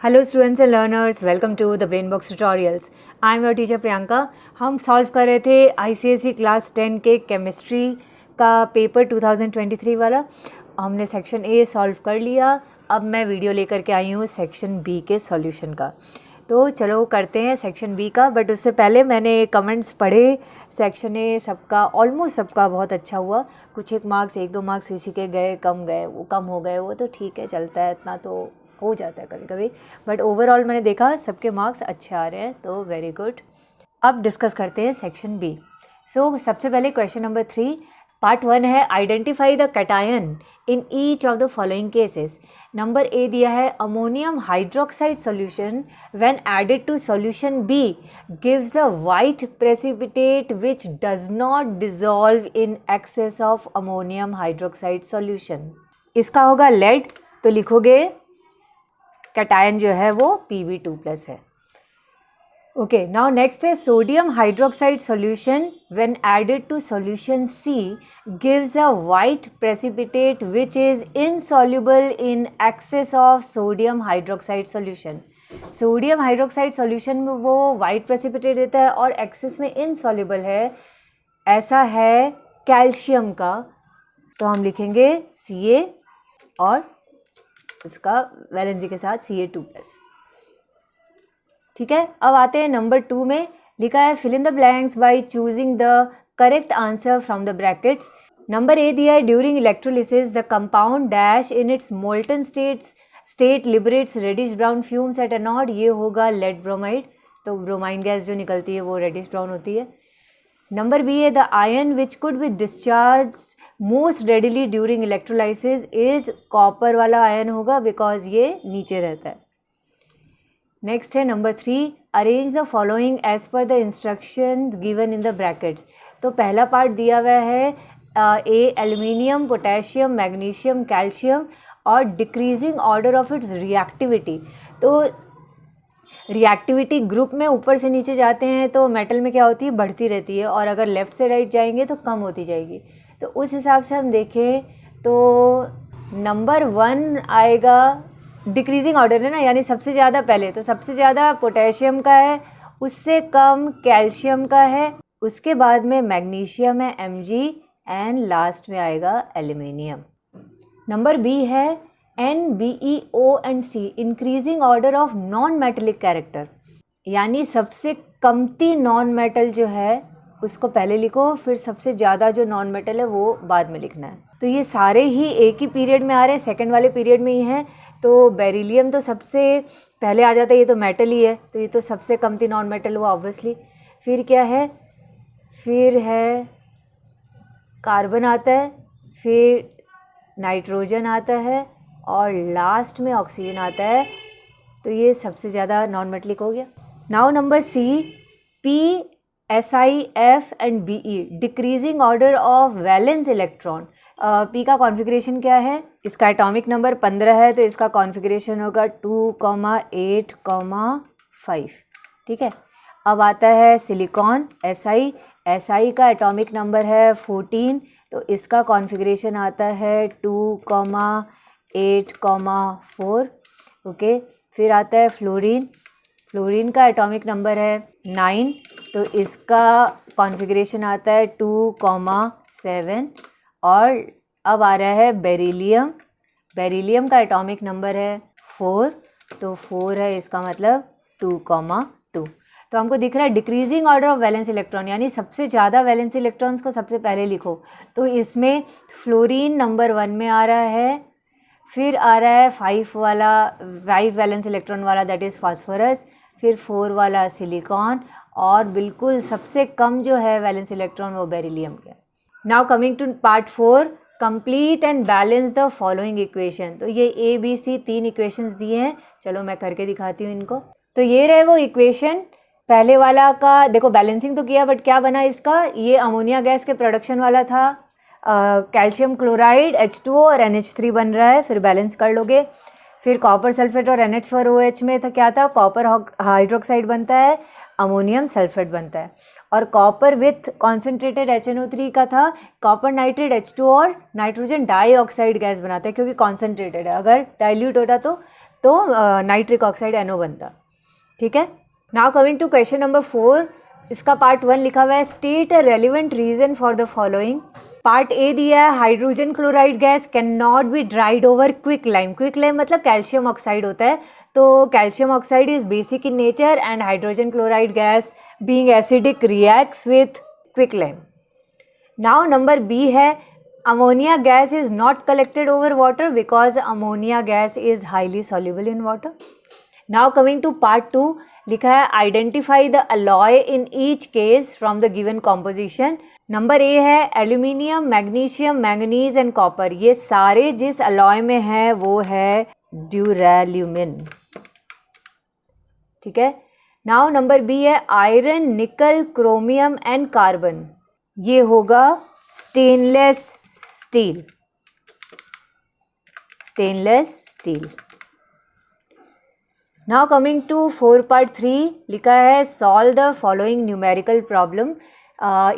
Hello students and learners, welcome to the Brainbox tutorials. I am your teacher Priyanka. हम solve कर रहे थे I.C.S.E class 10 के chemistry का पेपर 2023 वाला। हमने सेक्शन ए सॉल्व कर लिया। अब मैं वीडियो लेकर के आई हूँ सेक्शन बी के सॉल्यूशन का। तो चलो करते हैं सेक्शन बी का, बट उससे पहले मैंने कमेंट्स पढ़े। सेक्शन ए सबका ऑलमोस्ट सबका बहुत अच्छा हुआ। कुछ एक मार्क्स, एक दो मार्क्स किसी के गए, वो कम हो गए, वो तो ठीक है, चलता है, इतना तो हो जाता है कभी कभी, बट ओवरऑल मैंने देखा सबके मार्क्स अच्छे आ रहे हैं, तो वेरी गुड। अब डिस्कस करते हैं सेक्शन बी। सबसे पहले क्वेश्चन नंबर 3, पार्ट 1 है identify the cation in each of the following cases. Number A दिया है ammonium hydroxide solution when added to solution B gives a white precipitate which does not dissolve in excess of ammonium hydroxide solution. इसका होगा lead, तो लिखोगे cation जो है वो Pb2+ है। ओके, नाउ नेक्स्ट है sodium hydroxide solution when added to solution C gives a white precipitate which is insoluble in excess of sodium hydroxide solution. Sodium hydroxide solution में वो वाइट प्रेसिपिटेट देता है और एक्सेस में insoluble है, ऐसा है कैल्शियम का, तो हम लिखेंगे Ca और उसका वैलेंसी के साथ Ca2+। ठीक है, अब आते हैं नंबर 2 में। लिखा है fill in the blanks by choosing the correct answer from the brackets. Number A दिया है during electrolysis the compound dash in its molten state liberates reddish brown fumes at anode. ये होगा लेड ब्रोमाइड, तो bromine gas जो निकलती है वो reddish brown होती है। नंबर बी है the ion which could be discharge most readily during electrolysis is copper वाला आयन होगा, बिकॉज ये नीचे रहता है। नेक्स्ट है number 3, arrange the following as per the instruction given in the brackets. तो पहला पार्ट दिया हुआ है A aluminium, potassium, magnesium, calcium और decreasing order of its reactivity. तो रिएक्टिविटी ग्रुप में ऊपर से नीचे जाते हैं तो मेटल में क्या होती है, बढ़ती रहती है, और अगर लेफ़्ट से राइट जाएंगे तो कम होती जाएगी। तो उस हिसाब से हम देखें तो नंबर 1 आएगा, डिक्रीजिंग ऑर्डर है ना, यानी सबसे ज़्यादा पहले, तो सबसे ज़्यादा पोटेशियम का है, उससे कम कैल्शियम का है, उसके बाद में मैग्नीशियम है Mg, एंड लास्ट में आएगा एल्यूमिनियम। नंबर बी है NbEO and C, increasing order of non metallic character, यानी सबसे कमती नॉन मेटल जो है उसको पहले लिखो, फिर सबसे ज़्यादा जो नॉन मेटल है वो बाद में लिखना है। तो ये सारे ही एक ही पीरियड में आ रहे हैं, सेकंड वाले पीरियड में ही हैं। तो बेरिलियम तो सबसे पहले आ जाता है, ये तो मेटल ही है, तो ये तो सबसे कमती नॉन मेटल हुआ ऑब्वियसली। फिर क्या है, फिर है कार्बन आता है, फिर नाइट्रोजन आता है, और लास्ट में ऑक्सीजन आता है, तो ये सबसे ज़्यादा नॉन मेटलिक हो गया। Now number C, P, F and Be, decreasing order of valence electron. P का कॉन्फ़िगरेशन क्या है, इसका एटॉमिक नंबर 15 है, तो इसका कॉन्फ़िगरेशन होगा 2,8,5। ठीक है, अब आता है सिलिकॉन Si का एटॉमिक नंबर है 14, तो इसका कॉन्फ़िगरेशन आता है 2,8,4। ओके, फिर आता है फ्लोरीन का एटॉमिक नंबर है 9, तो इसका कॉन्फ़िगरेशन आता है 2,7। और अब आ रहा है बेरिलियम का एटॉमिक नंबर है 4, तो 4 है, इसका मतलब 2,2। तो हमको दिख रहा है decreasing order of valence electron, यानी सबसे ज़्यादा वैलेंस इलेक्ट्रॉन्स को सबसे पहले लिखो। तो इसमें फ्लोरीन नंबर 1 में आ रहा है, फिर आ रहा है 5 वैलेंस इलेक्ट्रॉन वाला, दैट इज़ फास्फोरस, फिर 4 वाला सिलिकॉन, और बिल्कुल सबसे कम जो है वैलेंस इलेक्ट्रॉन वो बेरिलियम का। Now coming to part 4, complete and balance the following equation. तो ये ABC 3 इक्वेशंस दिए हैं, चलो मैं करके दिखाती हूँ इनको। तो ये रहे वो इक्वेशन। पहले वाला का देखो बैलेंसिंग तो किया, बट क्या बना इसका, ये अमोनिया गैस के प्रोडक्शन वाला था, कैल्शियम क्लोराइड H2O और NH3 बन रहा है, फिर बैलेंस कर लोगे। फिर कॉपर सल्फेट और NH4OH में था, क्या था, कॉपर हाइड्रोक्साइड बनता है, अमोनियम सल्फेट बनता है, और कॉपर विथ कॉन्सेंट्रेटेड HNO3 का था कॉपर नाइट्रेट H2 और नाइट्रोजन डाइऑक्साइड गैस बनाता है, क्योंकि कॉन्सेंट्रेटेड है, अगर डाइल्यूट होता तो तो नाइट्रिक ऑक्साइड NO बनता, ठीक है। Now coming to question number 4, इसका पार्ट 1 लिखा हुआ है, state a relevant reason for the following. Part A दिया है, hydrogen chloride gas can not be dried over quick lime. Quick lime मतलब कैल्शियम ऑक्साइड होता है, तो calcium oxide is basic in nature and hydrogen chloride gas being acidic reacts with quick lime. Now number B है, ammonia gas is not collected over water because ammonia gas is highly soluble in water. Now coming to part 2, लिखा है identify the alloy in each case from the given composition. Number A है aluminium, magnesium, manganese and copper, ये सारे जिस alloy में है वो है ड्यूरेल्यूमिन, ठीक है। नाउ नंबर बी है iron, nickel, chromium and carbon, ये होगा stainless steel, stainless steel. Now coming to 4 part 3, लिखा है solve the following numerical problem.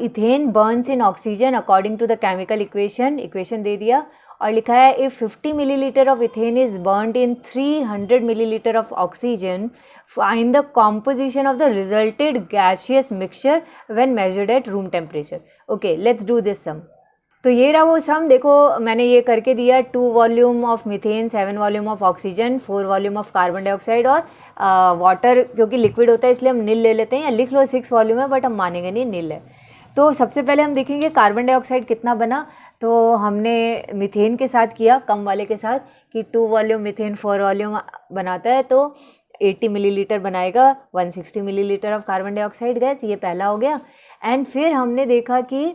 Ethane burns in oxygen according to the chemical equation, equation दे दिया और लिखा है if 50 millilitre of ethane is burned in 300 millilitre of oxygen, find the composition of the resulted gaseous mixture when measured at room temperature. Okay, let's do this sum. तो ये रहा वो सम, देखो मैंने ये करके दिया 2 volume of methane, 7 volume of oxygen, 4 volume of carbon dioxide और वाटर, क्योंकि लिक्विड होता है इसलिए हम नील ले लेते हैं, या लिख लो 6 वॉल्यूम है बट हम मानेंगे नहीं नील है। तो सबसे पहले हम देखेंगे कार्बन डाइऑक्साइड कितना बना, तो हमने मीथेन के साथ किया, कम वाले के साथ, कि 2 वॉल्यूम मीथेन 4 वॉल्यूम बनाता है तो 80 मिलीलीटर बनाएगा, 160 millilitre of carbon dioxide gas, ये पहला हो गया। एंड फिर हमने देखा कि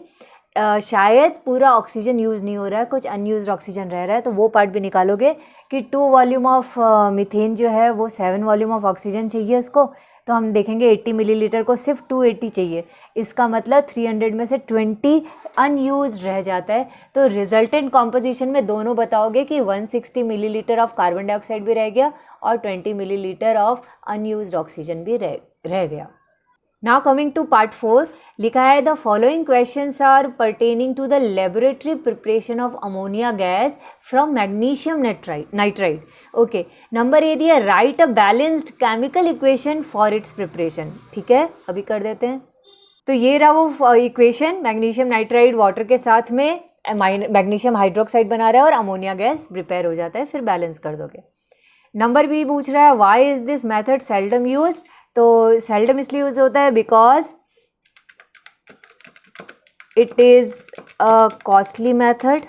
शायद पूरा ऑक्सीजन यूज़ नहीं हो रहा है, कुछ अनयूज्ड ऑक्सीजन रह रहा है, तो वो पार्ट भी निकालोगे कि 2 वॉल्यूम ऑफ मीथेन जो है वो 7 वॉल्यूम ऑफ ऑक्सीजन चाहिए उसको, तो हम देखेंगे 80 मिलीलीटर को सिर्फ 280 चाहिए, इसका मतलब 300 में से 20 अनयूज्ड रह जाता है। तो रिजल्टेंट कॉम्पोजिशन में दोनों बताओगे कि 160 मिलीलीटर ऑफ कार्बन डाइऑक्साइड भी रह गया और 20 मिलीलीटर ऑफ अनयूज्ड ऑक्सीजन भी रह गया। नाउ कमिंग टू पार्ट 4, लिखा है the following questions are pertaining to the laboratory preparation of ammonia gas from magnesium nitride. Okay, number A दिया, write a balanced chemical equation for its preparation, ठीक है, अभी कर देते हैं। तो ये रहा वो इक्वेशन, मैग्नीशियम नाइट्राइड वाटर के साथ में मैग्नीशियम हाइड्रोक्साइड बना रहा है और अमोनिया गैस प्रिपेयर हो जाता है, फिर बैलेंस कर दोगे। नंबर बी पूछ रहा है why is this method seldom used. तो सेल्डम इसलिए यूज होता है because it is a costly method.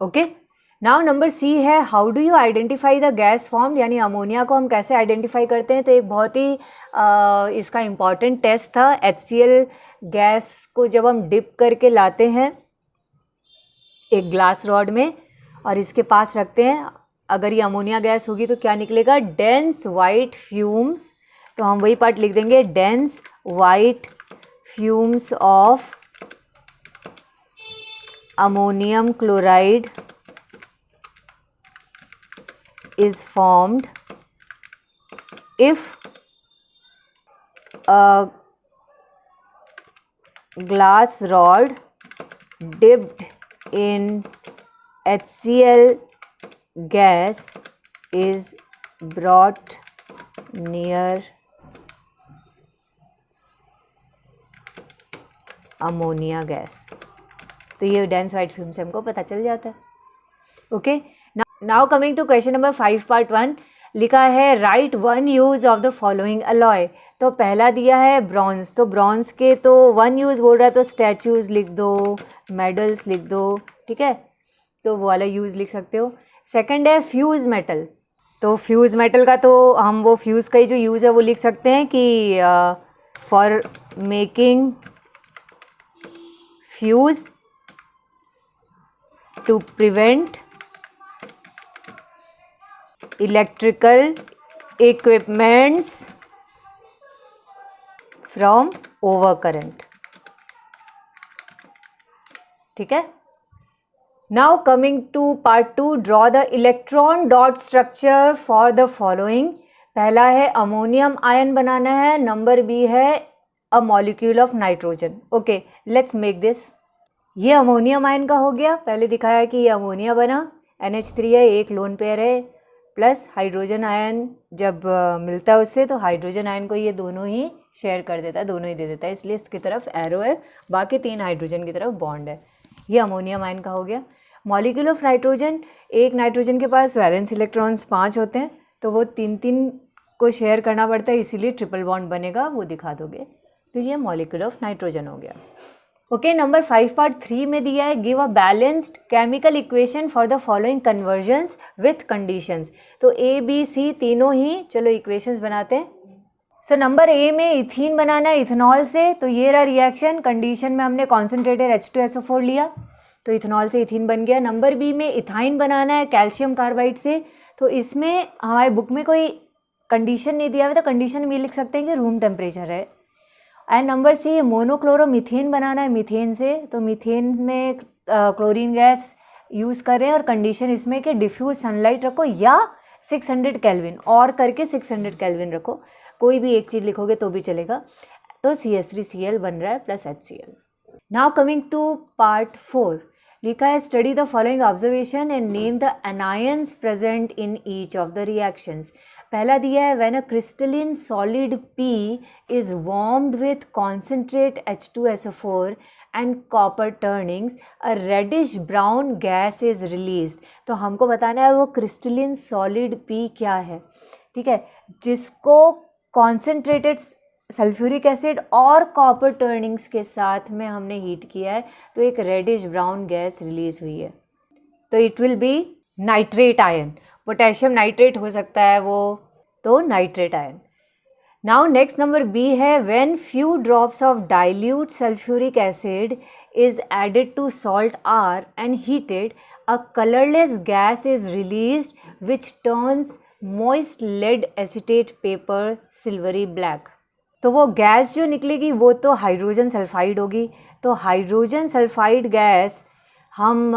Okay, now number C है how do you identify the gas form, यानी अमोनिया को हम कैसे आइडेंटिफाई करते हैं। तो एक बहुत ही इसका इम्पॉर्टेंट टेस्ट था, HCl गैस को जब हम डिप करके लाते हैं एक ग्लास रॉड में और इसके पास रखते हैं, अगर ये अमोनिया गैस होगी तो क्या निकलेगा, डेंस वाइट फ्यूम्स। तो हम वही पार्ट लिख देंगे, dense white fumes of ammonium chloride is formed if a glass rod dipped in HCl gas is brought near ammonia gas. तो ये डेंस वाइट फ्यूम से हमको पता चल जाता है। Okay, now coming to question number 5 part 1, लिखा है write one use of the following alloy. तो पहला दिया है ब्रॉन्ज, तो ब्रॉन्ज के तो वन यूज बोल रहा है तो स्टैचूज लिख दो, मेडल्स लिख दो, ठीक है, तो वो वाला यूज लिख सकते हो। सेकंड है फ्यूज मेटल, तो फ्यूज मेटल का तो हम वो फ्यूज का ही जो यूज है वो लिख सकते हैं कि for making fuse to prevent electrical equipments from over current, ठीक है। Now coming to part 2, draw the electron dot structure for the following. पहला है अमोनियम आयन बनाना है, नंबर बी है a molecule of nitrogen. Okay, let's make this. ये ammonium ion का हो गया, पहले दिखाया कि ये अमोनिया बना, NH3 है, एक लोन पेयर है, प्लस हाइड्रोजन आयन जब मिलता है उससे तो हाइड्रोजन आयन को ये दोनों ही शेयर कर देता है, दोनों ही दे देता है, इसलिए इसकी तरफ एरो है, बाकी 3 हाइड्रोजन की तरफ बॉन्ड है। ये अमोनियम आयन का हो गया। मॉलिक्यूल ऑफ नाइट्रोजन, एक नाइट्रोजन के पास वैलेंस इलेक्ट्रॉन्स 5 होते हैं, तो वो 3 को शेयर करना पड़ता है, इसीलिए ट्रिपल बॉन्ड बनेगा, वो दिखा दोगे। तो ये मॉलिक्यूल ऑफ नाइट्रोजन हो गया। ओके, नंबर 5 पार्ट 3 में दिया है, give a balanced chemical equation for the following convergence with conditions. तो A, B, C तीनों ही चलो इक्वेशंस बनाते हैं। सो नंबर A में इथीन बनाना है इथेनॉल से, तो ये रहा रिएक्शन। कंडीशन में हमने कॉन्सेंट्रेटेड H2SO4 लिया, तो इथेनॉल से इथीन बन गया। नंबर B में इथाइन बनाना है कैल्शियम कार्बाइड से, तो इसमें हमारे बुक में कोई कंडीशन नहीं दिया हुआ, तो कंडीशन भी लिख सकते हैं कि रूम टेम्परेचर है। एंड नंबर C मोनोक्लोरोमीथेन बनाना है मीथेन से, तो मीथेन में क्लोरीन गैस यूज़ कर रहे हैं और कंडीशन इसमें कि डिफ्यूज सनलाइट रखो या 600 केल्विन, और करके 600 केल्विन रखो, कोई भी एक चीज़ लिखोगे तो भी चलेगा। तो CH3Cl बन रहा है plus HCl। Now coming to part 4, लिखा है study the following observation and name the anions present in each of the reactions. पहला दिया है when a crystalline solid P is warmed with concentrate H2SO4 and copper turnings a reddish brown gas is released. तो हमको बताना है वो crystalline solid P क्या है, ठीक है, जिसको कॉन्सेंट्रेटेड सल्फ्यूरिक एसिड और कॉपर टर्निंग्स के साथ में हमने हीट किया है, तो एक रेडिश ब्राउन गैस रिलीज हुई है, तो it will be nitrate ion. Potassium nitrate हो सकता है वो, तो nitrate ion. Now next number B है when few drops of dilute sulphuric acid is added to salt R and heated a colourless gas is released which turns moist lead acetate paper silvery black. तो वो gas जो निकलेगी वो तो hydrogen sulphide होगी। तो hydrogen sulphide gas हम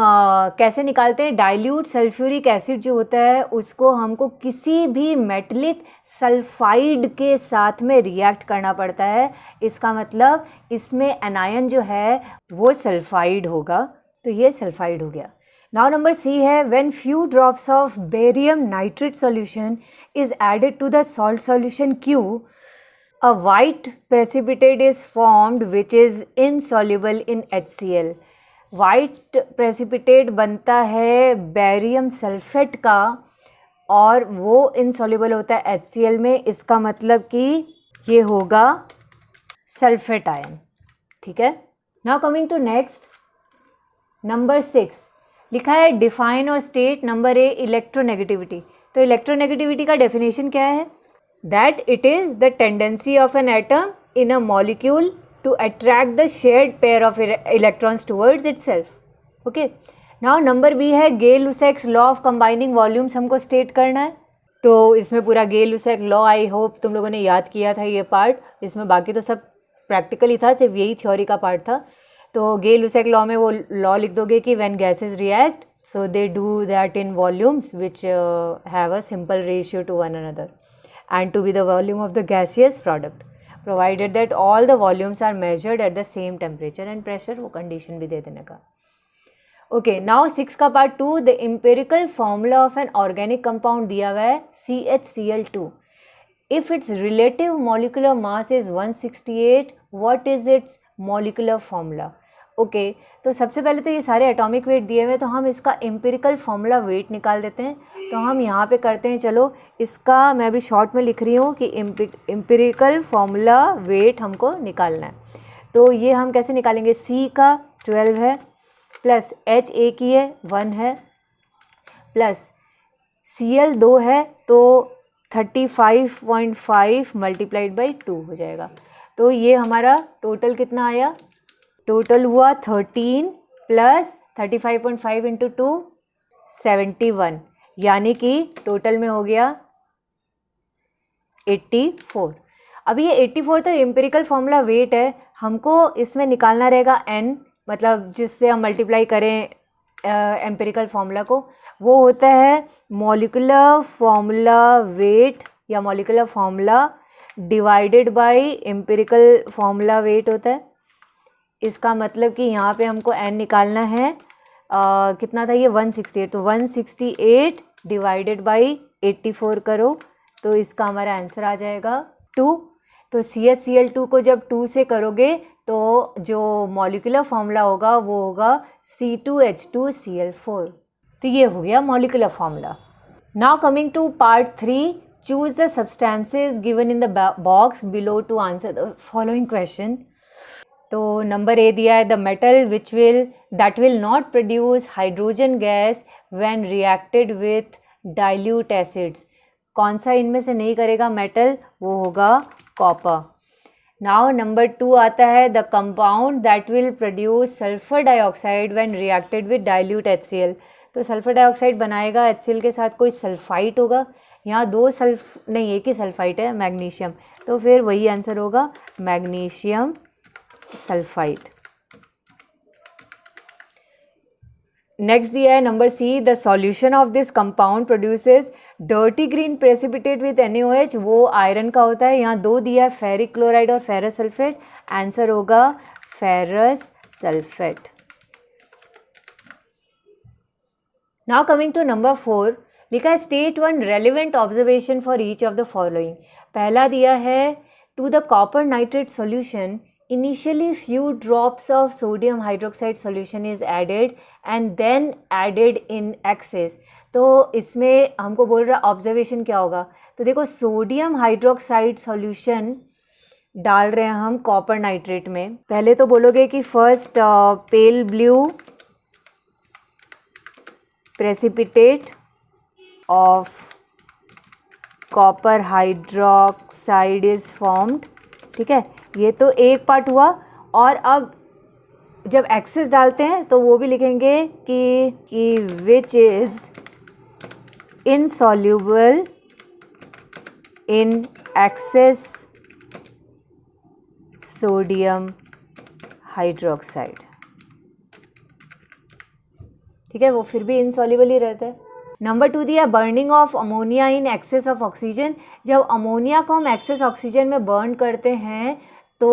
कैसे निकालते हैं, डाइल्यूट सल्फ्यूरिक एसिड जो होता है उसको हमको किसी भी मेटलिक सल्फाइड के साथ में रिएक्ट करना पड़ता है, इसका मतलब इसमें एनायन जो है वो सल्फाइड होगा, तो ये सल्फाइड हो गया। नाउ नंबर C है when few drops of barium nitrate solution is added to the salt solution Q, a white precipitate is formed which is insoluble in HCl। White precipitate बनता है barium sulphate का और वो insoluble होता है HCl में, इसका मतलब कि ये होगा सल्फेट आयन, ठीक है। Now coming to next number 6, लिखा है डिफाइन और स्टेट नंबर A इलेक्ट्रोनेगेटिविटी। तो इलेक्ट्रोनेगेटिविटी का डेफिनेशन क्या है, that it is the tendency of an atom in a molecule to attract the shared pair of electrons towards itself। okay, now number B है Gay-Lussac's law of combining volumes हमको state करना है। तो इसमें पूरा Gay-Lussac's law I hope तुम लोगों ने याद किया था ये पार्ट, इसमें बाकी तो सब प्रैक्टिकल ही था, सिर्फ यही थ्योरी का पार्ट था। तो गे-लुसैक्स लॉ में वो लॉ लिख दोगे कि when gases react so they do that in volumes which have a simple ratio two one another and to be the volume of the gaseous product provided that all the volumes are measured at the same temperature and pressure, वो condition भी दे देने का। okay, now 6 का part 2, the empirical formula of an organic compound दिया हुआ है CHCl2। if its relative molecular mass is 168, what is its molecular formula? Okay तो सबसे पहले तो ये सारे एटॉमिक वेट दिए हुए, तो हम इसका एम्पिरिकल फॉर्मूला वेट निकाल देते हैं। तो हम यहाँ पे करते हैं, चलो इसका मैं अभी शॉर्ट में लिख रही हूँ कि एम्पिरिकल फॉर्मूला वेट हमको निकालना है। तो ये हम कैसे निकालेंगे, C का 12 है प्लस H एक ही है 1 है प्लस Cl 2 है, तो 35.5 मल्टीप्लाइड बाई 2 हो जाएगा। तो ये हमारा टोटल कितना आया, टोटल हुआ 13 प्लस 35.5 इंटू 2 71, यानी कि टोटल में हो गया 84। अब ये 84 तो एम्पिरिकल फॉर्मूला वेट है, हमको इसमें निकालना रहेगा n, मतलब जिससे हम मल्टीप्लाई करें एम्पिरिकल फॉर्मूला को, वो होता है मॉलिक्यूलर फॉर्मूला वेट या molecular formula divided by empirical formula wait होता है। इसका मतलब कि यहाँ पे हमको n निकालना है कितना था ये 168, तो 168 डिवाइडेड बाई 84 करो तो इसका हमारा आंसर आ जाएगा 2। तो CHCl2 को जब 2 से करोगे तो जो मॉलिक्यूलर फॉर्मूला होगा वो होगा C2H2Cl4। तो ये हो गया molecular formula. Now coming to part 3, choose the substances given in the box below to answer the following question. तो नंबर ए दिया है the metal that will not produce hydrogen gas when reacted with dilute acids. कौन सा इनमें से नहीं करेगा metal, वो होगा कॉपर। नाउ नंबर 2 आता है the compound that will produce sulphur dioxide when reacted with dilute HCl। तो सल्फर डाइऑक्साइड बनाएगा HCl के साथ कोई सल्फाइट होगा, यहाँ एक ही सल्फाइट है मैग्नीशियम, तो फिर वही आंसर होगा मैग्नीशियम सल्फाइड। नेक्स्ट दिया है number C the solution of this compound produces dirty green precipitate with NaOH, वो आयरन का होता है। यहाँ 2 दिया है फेरिक क्लोराइड और फेरस सल्फेट, आंसर होगा ferrous sulphate. Now coming to number 4, लिखा है state 1 relevant observation for each of the following. पहला दिया है to the copper nitrate solution initially few drops of sodium hydroxide solution is added and then added in excess। तो इसमें हमको बोल रहा ऑब्जर्वेशन क्या होगा, तो देखो सोडियम हाइड्रोक्साइड सॉल्यूशन डाल रहे हैं हम कॉपर नाइट्रेट में। पहले तो बोलोगे कि first pale blue precipitate of copper hydroxide is formed, ठीक है, ये तो एक पार्ट हुआ। और अब जब एक्सेस डालते हैं तो वो भी लिखेंगे कि which is insoluble in excess sodium hydroxide, ठीक है, वो फिर भी इनसॉल्यूबल ही रहता है। नंबर 2 दिया burning of ammonia in excess of oxygen. जब अमोनिया को हम एक्सेस ऑक्सीजन में बर्न करते हैं तो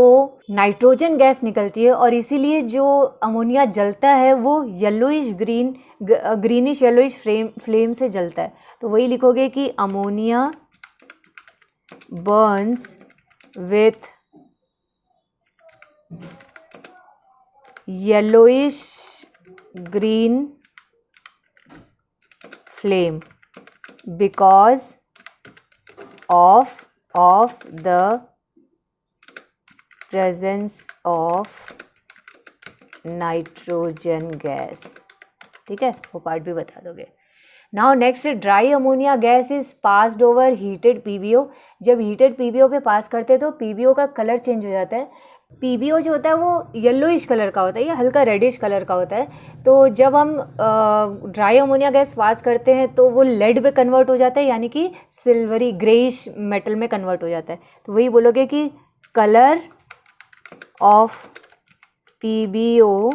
नाइट्रोजन गैस निकलती है और इसीलिए जो अमोनिया जलता है वो ग्रीनिश येलोइश फ्लेम से जलता है। तो वही लिखोगे कि ammonia Burns with yellowish green flame because of the presence of nitrogen gas, ठीक है, वो पार्ट भी बता दोगे। Now next dry ammonia gas is passed over heated PBO। जब हीटेड PBO पे पास करते हैं तो PBO का कलर चेंज हो जाता है। PBO जो होता है वो येलोइश कलर का होता है या हल्का रेडिश कलर का होता है। तो जब हम ड्राई अमोनिया गैस पास करते हैं तो वो लेड में कन्वर्ट हो जाता है, यानी कि सिल्वरी ग्रेइश मेटल में कन्वर्ट हो जाता है। तो वही बोलोगे कि colour of PBO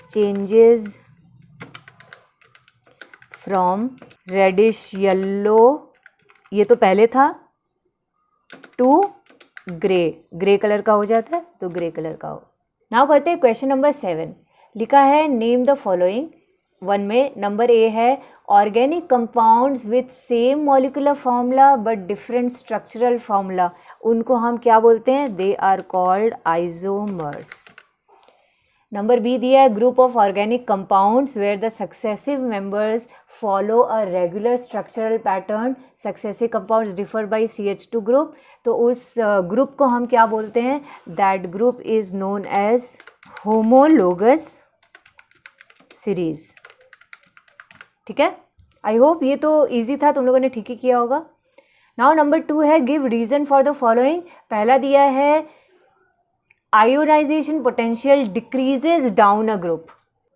changes from reddish yellow, ये तो पहले था, टू ग्रे कलर का हो जाता है, तो ग्रे कलर का हो। नाउ करते हैं क्वेश्चन नंबर 7। लिखा है नेम द फॉलोइंग। 1 में नंबर ए है organic compounds with same molecular formula but different structural formula, उनको हम क्या बोलते हैं, they are called isomers. Number B दिया है group of organic compounds where the successive members follow a regular structural pattern, successive compounds differ by CH2 group. तो उस group को हम क्या बोलते हैं, that group is known as homologous series, ठीक है। आई होप ये तो इजी था, तुम लोगों ने ठीक ही किया होगा। नाउ नंबर 2 है give reason for the following. पहला दिया है ionisation potential decreases down a group.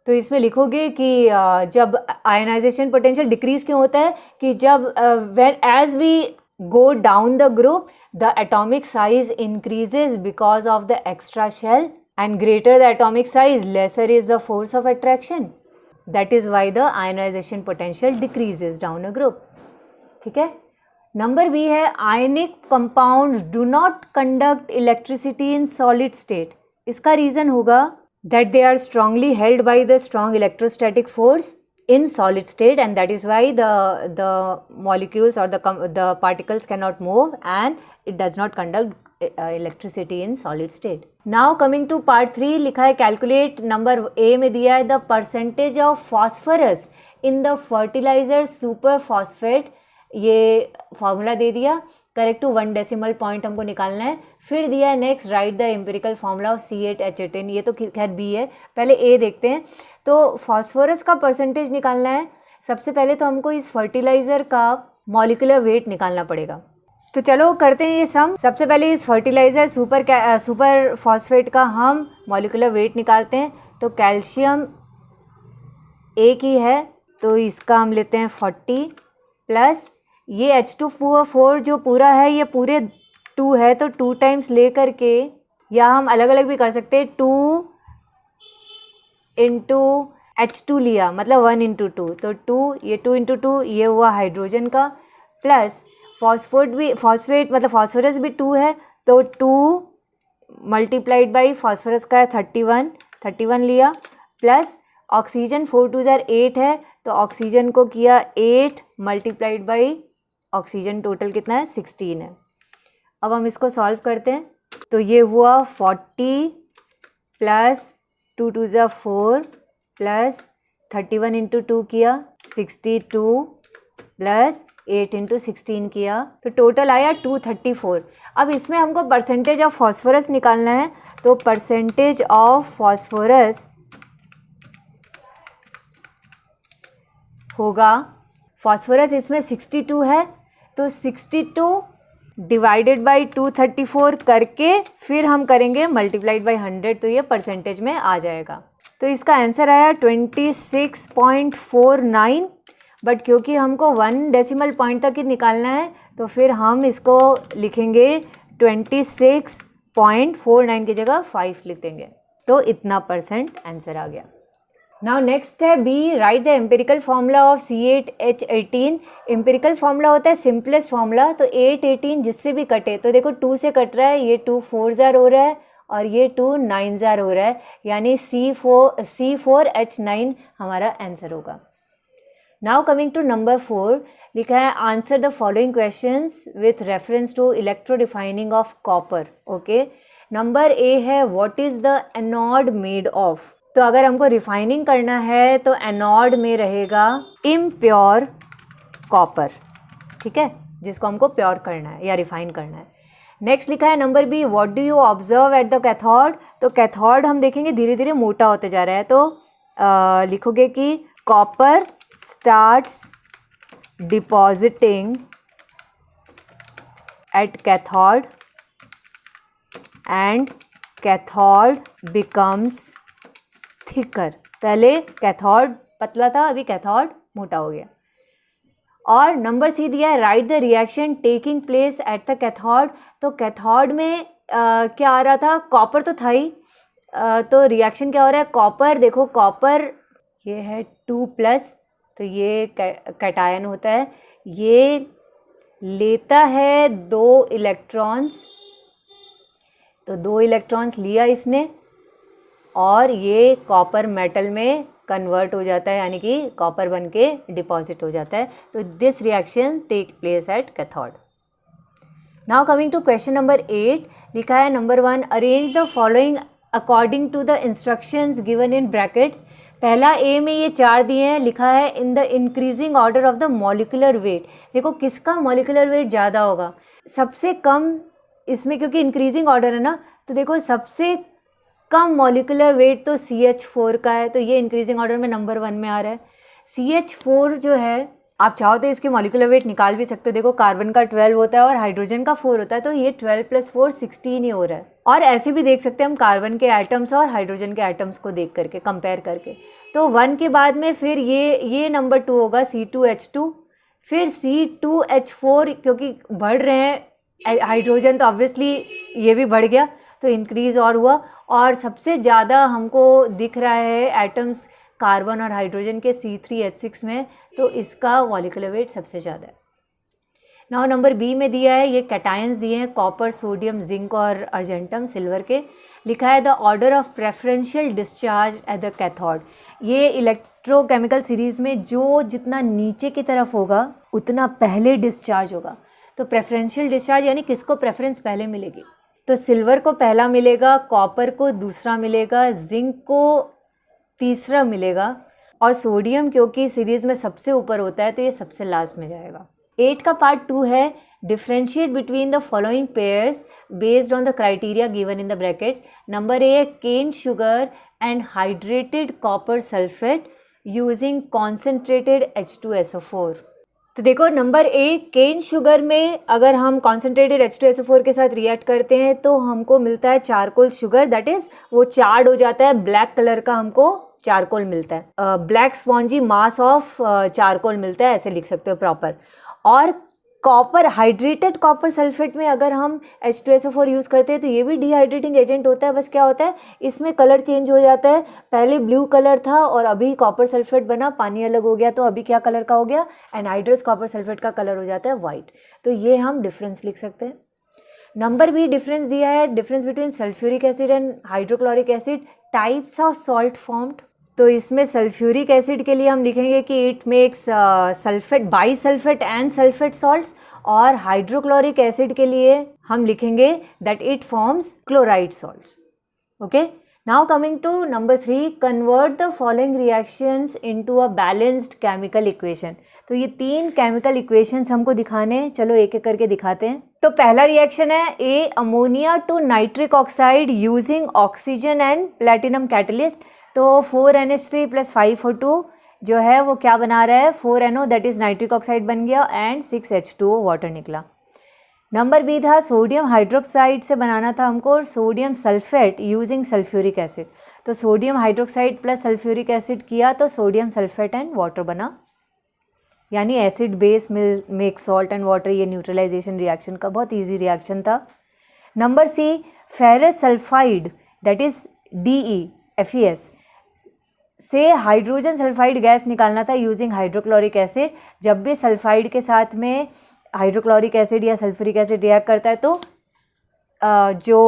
तो इसमें लिखोगे कि जब आयोनाइजेशन पोटेंशियल डिक्रीज क्यों होता है, कि जब when as we go down the group the atomic size increases because of the extra shell and greater the atomic size lesser is the force of attraction, that is why the ionisation potential decreases down a group, ठीक है। Number B है ionic compounds do not conduct electricity in solid state. इसका reason होगा that they are strongly held by the strong electrostatic force in solid state, and that is why the molecules or the particles cannot move and it does not conduct electricity in solid state. Now coming to part 3, लिखा है calculate, number A में दिया है the percentage of phosphorus in the fertiliser super phosphate, ये formula दे दिया, correct to 1 decimal point हमको निकालना है। फिर दिया है next right the empirical formula of C8H18, ये तो खैर बी है, पहले ए देखते हैं। तो फॉस्फोरस का परसेंटेज निकालना है, सबसे पहले तो हमको इस फर्टिलाइज़र का मॉलिक्यूलर वेट निकालना पड़ेगा। तो चलो करते हैं ये सम। सबसे पहले इस फर्टिलाइज़र सुपर फॉस्फेट का हम मॉलिक्यूलर वेट निकालते हैं। तो कैल्शियम ए की है तो इसका हम लेते हैं 40 प्लस ये H2O4 जो पूरा है ये पूरे 2 है तो 2 टाइम्स ले करके, या हम अलग अलग भी कर सकते हैं, 2 इंटू H2 लिया मतलब 1 इंटू 2, तो 2 ये 2 इंटू 2 ये हुआ हाइड्रोजन का, प्लस फॉस्फेट मतलब फॉस्फोरस भी 2 है तो 2 मल्टीप्लाइड बाई फॉस्फोरस का है 31 लिया, प्लस ऑक्सीजन 4 2 8 है तो ऑक्सीजन को किया 8 मल्टीप्लाइड बाई ऑक्सीजन, टोटल कितना है 16 है। अब हम इसको सॉल्व करते हैं तो ये हुआ 40 प्लस 2 2 4 प्लस 31 इंटू 2 किया 62 प्लस 8 इंटू 16 किया तो टोटल आया 234। अब इसमें हमको परसेंटेज ऑफ फॉस्फोरस निकालना है, तो परसेंटेज ऑफ फॉस्फोरस होगा, फॉस्फोरस इसमें 62 है तो 62 डिवाइडेड बाई 234 करके फिर हम करेंगे मल्टीप्लाइड बाई 100 तो ये परसेंटेज में आ जाएगा। तो इसका आंसर आया 26.49, बट क्योंकि हमको 1 डेसिमल पॉइंट तक ही निकालना है तो फिर हम इसको लिखेंगे 26.49 की जगह 5 लिख देंगे, तो इतना परसेंट आंसर आ गया। नाउ नेक्स्ट है B, write the empirical formula of C8H18। Empirical formula होता है सिंपलेस्ट फार्मूला, तो 818 जिससे भी कटे, तो देखो 2 से कट रहा है, ये 2 4 जार हो रहा है और ये 2 9 जार हो रहा है, यानी C4H9 हमारा आंसर होगा। नाउ कमिंग टू नंबर 4, लिखा है answer the following questions with reference to electro refining of copper. Okay, number A है what is the anode made of. तो अगर हमको रिफाइनिंग करना है तो एनोड में रहेगा इम्प्योर कॉपर, ठीक है, जिसको हमको प्योर करना है या रिफाइन करना है। नेक्स्ट लिखा है number B, what do you observe at the cathode. तो कैथोड हम देखेंगे धीरे धीरे मोटा होते जा रहा है, तो लिखोगे कि copper starts depositing at cathode and cathode becomes thicker. पहले कैथोड पतला था, अभी कैथोड मोटा हो गया। और नंबर सी दिया है right the reaction taking place at the cathode. तो कैथोड में क्या आ रहा था, कॉपर तो था ही, तो रिएक्शन क्या हो रहा है, कॉपर देखो कॉपर ये है 2+, तो ये कैटायन होता है, ये लेता है 2 इलेक्ट्रॉन्स, तो 2 इलेक्ट्रॉन्स लिया इसने और ये कॉपर मेटल में कन्वर्ट हो जाता है, यानी कि कॉपर बन के डिपॉजिट हो जाता है। तो this reaction take place at cathode. Now coming to question number 8, लिखा है number 1 arrange the following according to the instructions given in brackets. पहला ए में ये 4 दिए हैं, लिखा है in the increasing order of the molecular weight. देखो किसका मॉलिक्यूलर वेट ज़्यादा होगा, सबसे कम इसमें, क्योंकि इंक्रीजिंग ऑर्डर है ना, तो देखो सबसे कम मॉलिक्यूलर वेट तो CH4 का है, तो ये इंक्रीजिंग ऑर्डर में नंबर 1 में आ रहा है। CH4 जो है, आप चाहो तो इसके मॉलिक्यूलर वेट निकाल भी सकते हो, देखो कार्बन का 12 होता है और हाइड्रोजन का 4 होता है, तो ये 12 + 4 16 ही हो रहा है। और ऐसे भी देख सकते हैं हम कार्बन के एटम्स और हाइड्रोजन के एटम्स को देख करके, कंपेयर करके। तो 1 के बाद में फिर ये नंबर 2 होगा C2H2, फिर C2H4, क्योंकि बढ़ रहे हैं हाइड्रोजन तो ऑब्वियसली ये भी बढ़ गया, तो इंक्रीज़ और हुआ। और सबसे ज़्यादा हमको दिख रहा है एटम्स कार्बन और हाइड्रोजन के C3H6 में, तो इसका मॉलिक्यूलर वेट सबसे ज़्यादा है। नाउ नंबर बी में दिया है, ये कैटायंस दिए हैं कॉपर, सोडियम, जिंक और अर्जेंटम सिल्वर के। लिखा है the order of preferential discharge eight the cathode. ये इलेक्ट्रोकेमिकल सीरीज में जो जितना नीचे की तरफ होगा उतना पहले डिस्चार्ज होगा। तो प्रेफरेंशियल डिस्चार्ज यानी किसको प्रेफरेंस पहले मिलेगी, तो सिल्वर को पहला मिलेगा, कॉपर को दूसरा मिलेगा, जिंक को तीसरा मिलेगा और सोडियम क्योंकि सीरीज में सबसे ऊपर होता है तो ये सबसे लास्ट में जाएगा। 8 का पार्ट 2 है differentiate between the following pairs based on the criteria given in the brackets. Number A है cane sugar and hydrated copper sulphate using concentrated H2SO4। तो देखो नंबर ए, केन शुगर में अगर हम कॉन्सेंट्रेटेड H2SO4 के साथ react करते हैं तो हमको मिलता है चारकोल शुगर, दैट इज वो चार्ड हो जाता है, ब्लैक कलर का हमको चारकोल मिलता है, black spongy mass of charcoal मिलता है, ऐसे लिख सकते हो प्रॉपर। और कॉपर, हाइड्रेटेड कॉपर सल्फेट में अगर हम H2SO4 यूज़ करते हैं तो ये भी डिहाइड्रेटिंग एजेंट होता है, बस क्या होता है इसमें कलर चेंज हो जाता है, पहले ब्लू कलर था और अभी कॉपर सल्फेट बना, पानी अलग हो गया तो अभी क्या कलर का हो गया, एनहाइड्रस कॉपर सल्फेट का कलर हो जाता है वाइट। तो ये हम डिफरेंस लिख सकते हैं। नंबर बी डिफरेंस दिया है, difference between sulphuric acid and hydrochloric acid, types of salt formed. तो इसमें सल्फ्यूरिक एसिड के लिए हम लिखेंगे कि it makes sulphate, bisulphate and sulphate salts, और हाइड्रोक्लोरिक एसिड के लिए हम लिखेंगे that it forms chloride salts. Okay, now coming to number 3, convert the following reactions into a balanced chemical equation. तो ये 3 केमिकल इक्वेशंस हमको दिखाने, चलो एक एक करके दिखाते हैं। तो पहला रिएक्शन है A, ammonia to nitric oxide using oxygen and platinum catalyst. तो 4NH3 + 5O2 जो है वो क्या बना रहा है, 4NO that is nitric oxide बन गया एंड 6H2O वाटर निकला। नंबर बी था सोडियम हाइड्रोक्साइड से बनाना था हमको sodium sulphate using sulphuric acid. तो sodium hydroxide plus sulphuric acid किया तो सोडियम सल्फेट एंड वाटर बना, यानी acid base make salt and water. ये न्यूट्रलाइजेशन रिएक्शन का बहुत ईजी रिएक्शन था। Number C, ferrous sulphide that is DeFeS से हाइड्रोजन सल्फाइड गैस निकालना था यूजिंग हाइड्रोक्लोरिक एसिड। जब भी सल्फाइड के साथ में हाइड्रोक्लोरिक एसिड या सल्फ्यूरिक एसिड रिएक्ट करता है तो जो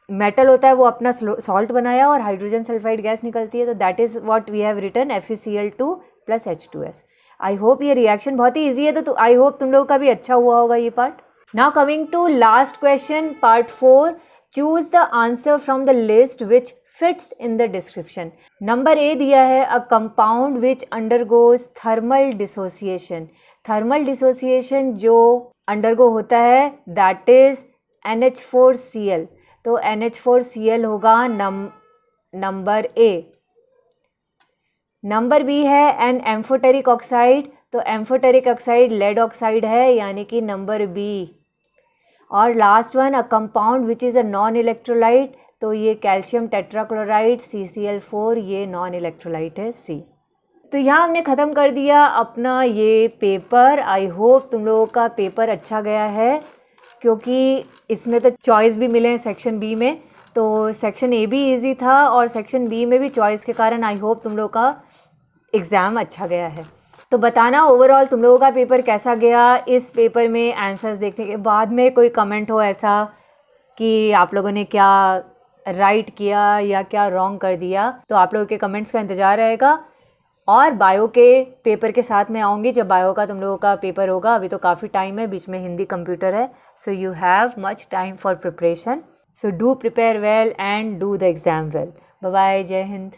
मेटल होता है वो अपना सॉल्ट बनाया और हाइड्रोजन सल्फाइड गैस निकलती है। तो that is what we have written, FeCl2 + H2S। I hope ये रिएक्शन बहुत ही ईजी है, तो आई होप तुम लोगों का भी अच्छा हुआ होगा ये part. Now coming to last question, part 4, choose the answer from the list which fits in the description. Number A दिया है a compound which undergoes thermal dissociation. Thermal dissociation जो अंडरगो होता है दैट इज NH4Cl। तो NH4Cl होगा number A. Number B है an amphoteric oxide. तो amphoteric oxide lead oxide है, यानी कि नंबर बी। और last one a compound which is a non electrolyte. तो ये कैल्शियम टेट्राक्लोराइड CCl4, ये नॉन इलेक्ट्रोलाइट है C। तो यहाँ हमने ख़त्म कर दिया अपना ये पेपर। आई होप तुम लोगों का पेपर अच्छा गया है, क्योंकि इसमें तो चॉइस भी मिले हैं सेक्शन बी में। तो सेक्शन ए भी इजी था और सेक्शन बी में भी चॉइस के कारण आई होप तुम लोगों का एग्ज़ाम अच्छा गया है। तो बताना ओवरऑल तुम लोगों का पेपर कैसा गया। इस पेपर में आंसर्स देखने के बाद में कोई कमेंट हो ऐसा कि आप लोगों ने क्या राइट किया या क्या रॉन्ग कर दिया, तो आप लोगों के कमेंट्स का इंतज़ार रहेगा। और बायो के पेपर के साथ में आऊँगी जब बायो का तुम लोगों का पेपर होगा। अभी तो काफ़ी टाइम है, बीच में हिंदी कंप्यूटर है, so you have much time for preparation. So do prepare well and do the exam well. Bye bye, जय हिंद।